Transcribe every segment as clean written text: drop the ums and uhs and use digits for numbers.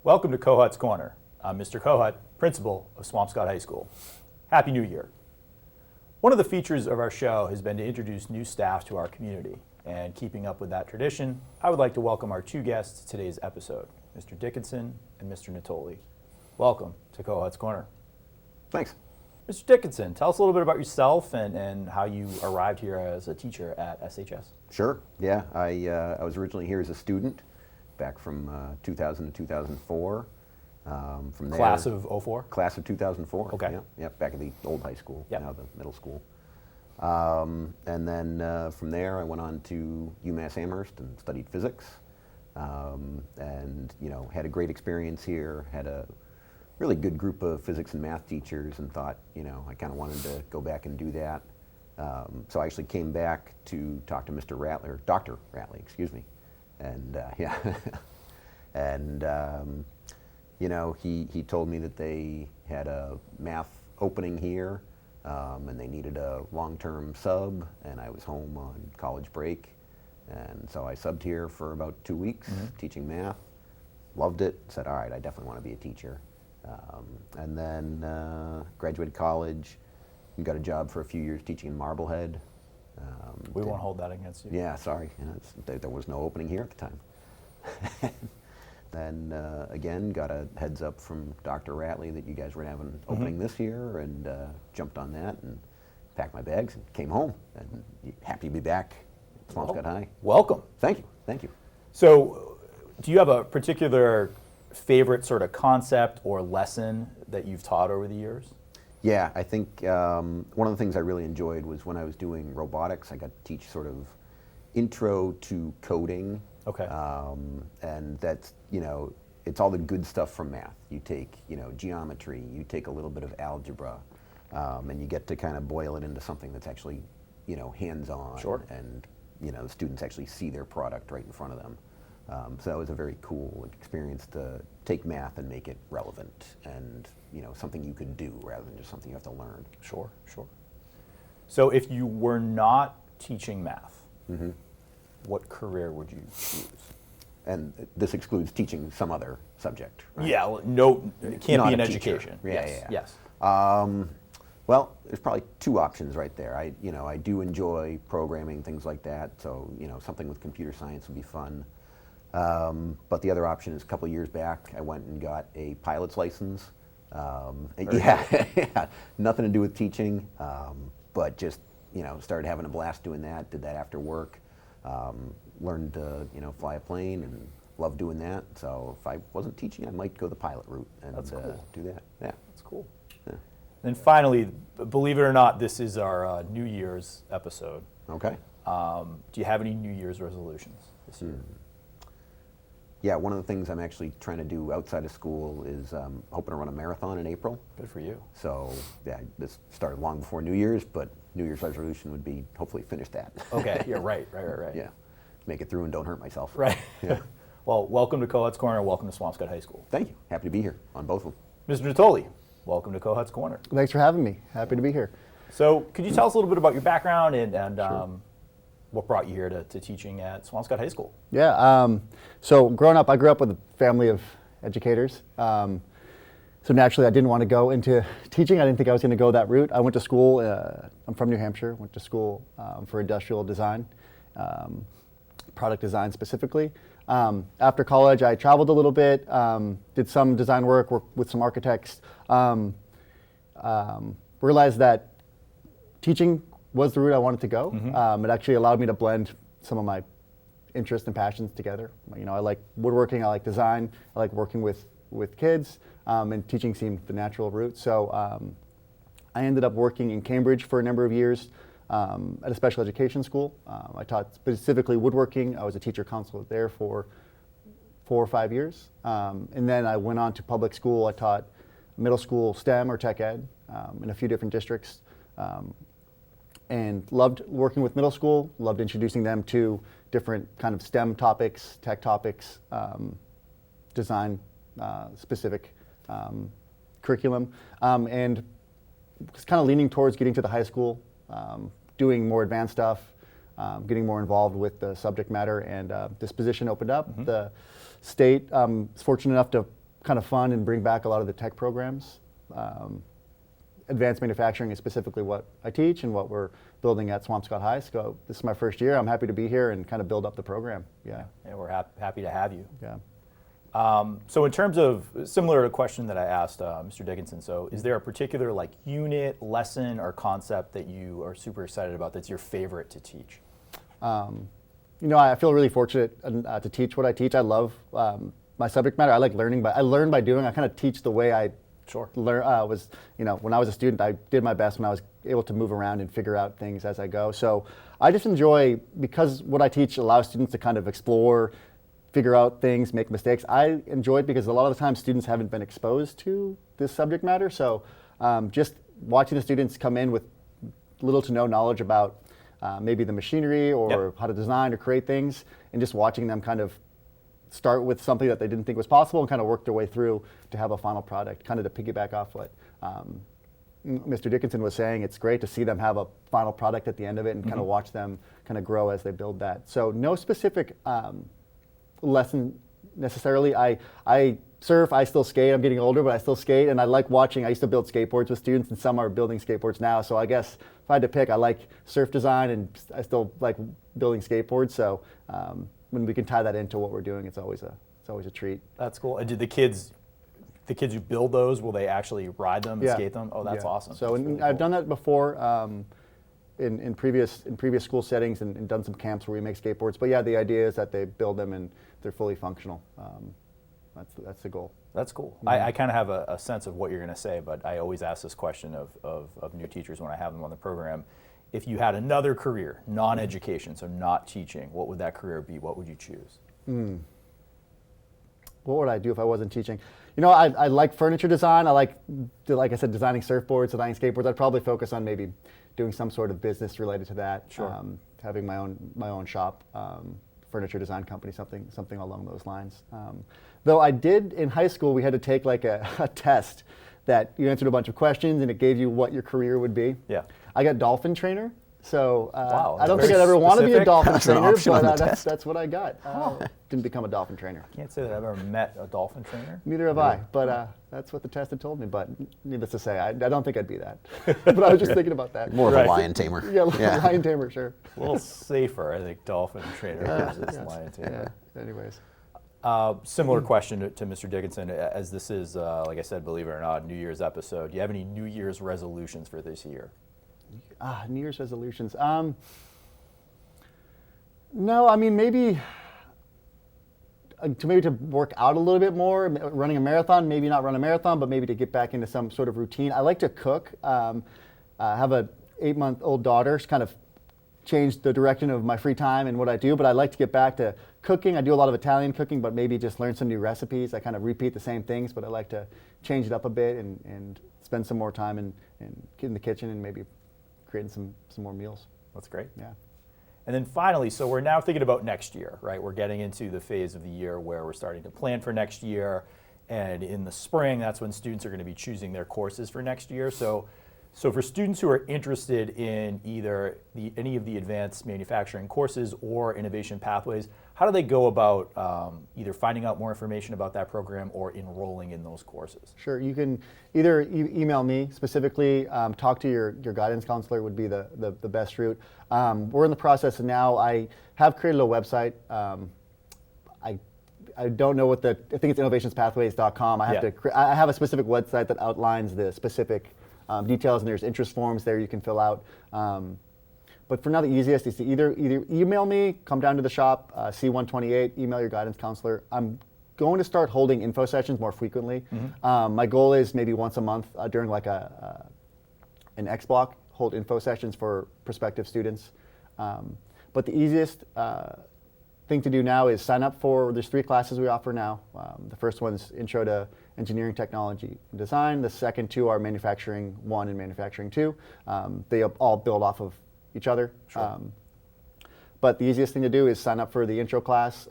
Welcome to Kohut's Corner. I'm Mr. Kohut, principal of Swampscott High School. Happy New Year. One of the features of our show has been to introduce new staff to our community. And keeping up with that tradition, I would like to welcome our two guests to today's episode, Mr. Dickenson and Mr. Natoli. Welcome to Kohut's Corner. Thanks. Mr. Dickenson, tell us a little bit about yourself and how you arrived here as a teacher at SHS. Sure. Yeah, I was originally here as a student back from 2000 to 2004. From there, Class of 04? Class of 2004. Okay. Yeah, back at the old high school, Yep. now the middle school. And then from there I went on to UMass Amherst and studied physics. And had a great experience here, had a really good group of physics and math teachers, and thought, I kind of wanted to go back and do that. So I actually came back to talk to Mr. Ratley, or Dr. Ratley, excuse me. And and he told me that they had a math opening here, and they needed a long-term sub, and I was home on college break, and so I subbed here for about 2 weeks, teaching math. Loved it. Said, all right, I definitely want to be a teacher. And then graduated college and got a job for a few years teaching in Marblehead. We won't hold that against you. Yeah, sorry. There was no opening here at the time. Then again, got a heads up from Dr. Ratley that you guys were having an opening this year, and jumped on that and packed my bags and came home. And happy to be back at Swampscott High. Welcome. Thank you. So, do you have a particular favorite sort of concept or lesson that you've taught over the years? Yeah, I think one of the things I really enjoyed was when I was doing robotics, I got to teach sort of intro to coding. Okay. And that's, it's all the good stuff from math. You take, geometry, you take a little bit of algebra, and you get to kind of boil it into something that's actually, hands-on. Sure. And, the students actually see their product right in front of them. So that was a very cool experience to take math and make it relevant and, something you could do rather than just something you have to learn. Sure. So if you were not teaching math, what career would you choose? And this excludes teaching some other subject, right? Yeah, well, no, it can't Not be in a education. teacher. Yes. Well, there's probably two options right there. I do enjoy programming, things like that, so, something with computer science would be fun. But the other option is a couple of years back, I went and got a pilot's license. Yeah, nothing to do with teaching, but just, started having a blast doing that, did that after work. Learned to, fly a plane and loved doing that. So if I wasn't teaching, I might go the pilot route and cool. do that. Yeah. That's cool. Yeah. And finally, believe it or not, this is our New Year's episode. Okay. Do you have any New Year's resolutions this year? Yeah, one of the things I'm actually trying to do outside of school is hoping to run a marathon in April. Good for you. So yeah, this started long before New Year's, but New Year's resolution would be hopefully finish that. Okay, you're right. Yeah, make it through and don't hurt myself. Right. Yeah. Well, welcome to Kohut's Corner. Welcome to Swampscott High School. Thank you. Happy to be here on both of them. Mr. Natoli, welcome to Kohut's Corner. Thanks for having me. Happy to be here. So, could you tell us a little bit about your background and Sure. what brought you here to teaching at Swampscott High School? Yeah. So growing up, I grew up with a family of educators. So naturally, I didn't want to go into teaching. I didn't think I was going to go that route. I went to school. I'm from New Hampshire. Went to school for industrial design, product design specifically. After college, I traveled a little bit, did some design work, worked with some architects. Realized that teaching was the route I wanted to go. It actually allowed me to blend some of my interests and passions together. I like woodworking, I like design, I like working with kids, and teaching seemed the natural route. So I ended up working in Cambridge for a number of years at a special education school. I taught specifically woodworking. I was a teacher consulate there for 4 or 5 years. And then I went on to public school. I taught middle school STEM or tech ed in a few different districts. And loved working with middle school, loved introducing them to different kind of STEM topics, tech topics, design specific curriculum, and was kind of leaning towards getting to the high school, doing more advanced stuff, getting more involved with the subject matter, and this position opened up. The state is fortunate enough to kind of fun and bring back a lot of the tech programs. Advanced manufacturing is specifically what I teach and what we're building at Swampscott High. So this is my first year. I'm happy to be here and kind of build up the program. Yeah. And we're happy to have you. Yeah. So in terms of, similar to a question that I asked Mr. Dickenson, so is there a particular like unit, lesson, or concept that you are super excited about that's your favorite to teach? You know, I feel really fortunate to teach what I teach. I love my subject matter. I like learning, but I learn by doing. I kind of teach the way I learn. When I was a student, I did my best when I was able to move around and figure out things as I go. So I just enjoy, because what I teach allows students to kind of explore, figure out things, make mistakes. I enjoy it because a lot of the time students haven't been exposed to this subject matter. So just watching the students come in with little to no knowledge about maybe the machinery or how to design or create things, and just watching them kind of start with something that they didn't think was possible and kind of work their way through to have a final product, kind of to piggyback off what Mr. Dickenson was saying. It's great to see them have a final product at the end of it and kind of watch them kind of grow as they build that. So no specific lesson necessarily. I surf, I still skate. I'm getting older, but I still skate, and I like watching. I used to build skateboards with students, and some are building skateboards now. So I guess if I had to pick, I like surf design, and I still like building skateboards. So when we can tie that into what we're doing, it's always a treat. That's cool. And did the kids who build those, will they actually ride them and skate them? Oh, that's awesome. So really I've done that before in previous school settings and done some camps where we make skateboards. But yeah, the idea is that they build them and they're fully functional. That's the goal. That's cool. I kind of have a sense of what you're going to say, but I always ask this question of new teachers when I have them on the program. If you had another career, non-education, so not teaching, what would that career be? What would you choose? What would I do if I wasn't teaching? You know, I like furniture design. I like I said, designing surfboards, designing skateboards. I'd probably focus on maybe doing some sort of business related to that. Sure. Having my own shop, furniture design company, something along those lines. Though I did in high school, we had to take like a test that you answered a bunch of questions and it gave you what your career would be. Yeah. I got dolphin trainer. So wow, I don't think I'd ever want to be a dolphin That's an trainer, option on but the test. that's what I got. Didn't become a dolphin trainer. I can't say that I've ever met a dolphin trainer. Neither have I, but that's what the test had told me. But needless to say, I don't think I'd be that. But I was just thinking about that. More of a lion tamer. Yeah, lion tamer, sure. A little safer, I think, dolphin trainer versus lion tamer. Yeah. Anyways. Similar question to Mr. Dickenson, as this is, like I said, believe it or not, New Year's episode. Do you have any New Year's resolutions for this year? New Year's resolutions. No, I mean maybe to work out a little bit more. Running a marathon, maybe not run a marathon, but maybe to get back into some sort of routine. I like to cook. I have a 8-month-old daughter. It's kind of changed the direction of my free time and what I do, but I like to get back to cooking. I do a lot of Italian cooking, but maybe just learn some new recipes. I kind of repeat the same things, but I like to change it up a bit and spend some more time in the kitchen and maybe creating some more meals. That's great. Yeah. And then finally, so we're now thinking about next year, right? We're getting into the phase of the year where we're starting to plan for next year. And in the spring, that's when students are going to be choosing their courses for next year. So for students who are interested in either any of the advanced manufacturing courses or innovation pathways, how do they go about either finding out more information about that program or enrolling in those courses? Sure, you can either email me specifically, talk to your guidance counselor would be the best route. We're in the process now. I have created a website. I don't know what I think it's innovationspathways.com. I have a specific website that outlines the specific details, and there's interest forms there you can fill out. But for now, the easiest is to either email me, come down to the shop, C128, email your guidance counselor. I'm going to start holding info sessions more frequently. My goal is maybe once a month during like an X block, hold info sessions for prospective students. But the easiest thing to do now is sign up there's 3 classes we offer now. The first one's Intro to Engineering, Technology, and Design. The second 2 are Manufacturing 1 and Manufacturing 2. They all build off of each other. Sure. But the easiest thing to do is sign up for the intro class,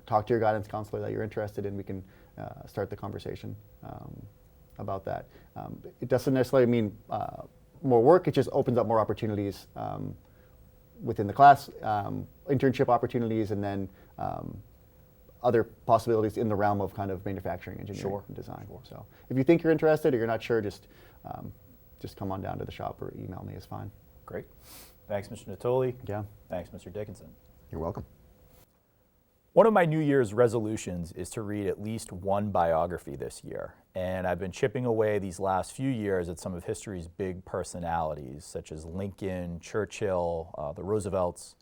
talk to your guidance counselor that you're interested in. We can start the conversation about that. It doesn't necessarily mean more work, it just opens up more opportunities within the class, internship opportunities, and then other possibilities in the realm of kind of manufacturing engineering Sure. and design. So if you think you're interested or you're not sure, just come on down to the shop or email me is fine. Great. Thanks, Mr. Natoli. Yeah. Thanks, Mr. Dickenson. You're welcome. One of my New Year's resolutions is to read at least one biography this year, and I've been chipping away these last few years at some of history's big personalities, such as Lincoln, Churchill, the Roosevelts.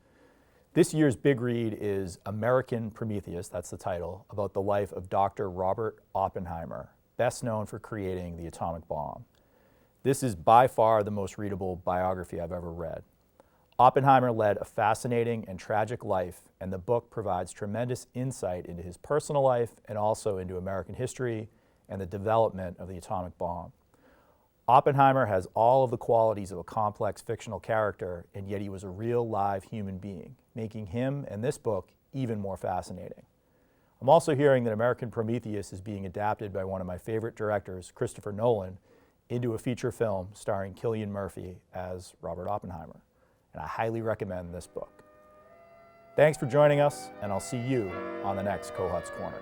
This year's big read is American Prometheus, that's the title, about the life of Dr. Robert Oppenheimer, best known for creating the atomic bomb. This is by far the most readable biography I've ever read. Oppenheimer led a fascinating and tragic life, and the book provides tremendous insight into his personal life and also into American history and the development of the atomic bomb. Oppenheimer has all of the qualities of a complex fictional character, and yet he was a real live human being, making him and this book even more fascinating. I'm also hearing that American Prometheus is being adapted by one of my favorite directors, Christopher Nolan, into a feature film starring Cillian Murphy as Robert Oppenheimer. And I highly recommend this book. Thanks for joining us, and I'll see you on the next Kohut's Corner.